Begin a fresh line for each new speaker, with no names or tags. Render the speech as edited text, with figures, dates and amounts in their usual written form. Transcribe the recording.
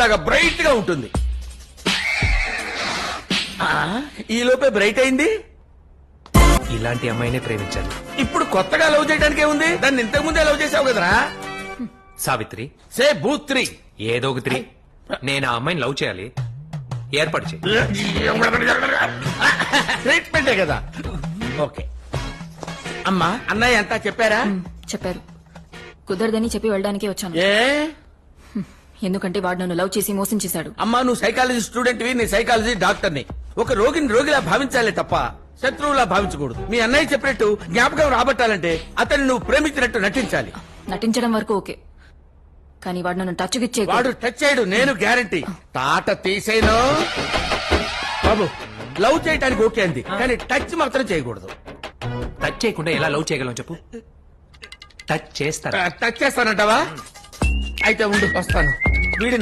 లాగా బ్రైట్ గా ఉంటుంది. ఈ లోపే బ్రైట్ అయింది.
ఇలాంటి అమ్మాయినే ప్రేమించాను.
ఇప్పుడు కొత్తగా లవ్ చేయడానికే ఉంది, దాన్ని ఇంతకు ముందే లవ్ చేసావు కదరా.
సావిత్రి,
సే భూత్రి.
ఏదో ఒక త్రీ. నేను ఆ అమ్మాయిని లవ్ చేయాలి, ఏర్పాటు చేయి.
ట్రీట్మెంటే కదా. ఓకే అమ్మా, అన్నయ్య అంతా చెప్పారా?
చెప్పారు. కుదరదని చెప్పి వెళ్ళడానికే వచ్చాను.
ఏ
ఎందుకంటే వాడు నన్ను లవ్ చేసి మోసం చేశాడు.
అమ్మా, నువ్వు సైకాలజీ స్టూడెంట్ వి, నీ సైకాలజీ డాక్టర్ని. ఒక రోగిని రోగిలా భావించాలే తప్ప శత్రువులా భావించకూడదు. మీ అన్నయ్య చెప్పినట్టు జ్ఞాపకం రాబట్టాలంటే అతన్ని నువ్వు ప్రేమించినట్టు నటించాలి.
నటించడం వరకు ఓకే, కానీ వాడు నన్ను టచ్ గిచ్చే.
వాడు టచ్ చేయడు, నేను గ్యారంటీ. తాట తీసేను బాబు. లవ్ చేయడానికి ఓకే అంది, కానీ టచ్ మాత్రం చేయకూడదు.
టచ్ చేయకుండా ఎలా లవ్ చేయగలం చెప్పు? టచ్ చేస్తాను.
టచ్ చేస్తానంటావా? అయితే ఉండు, వస్తాను. వీడి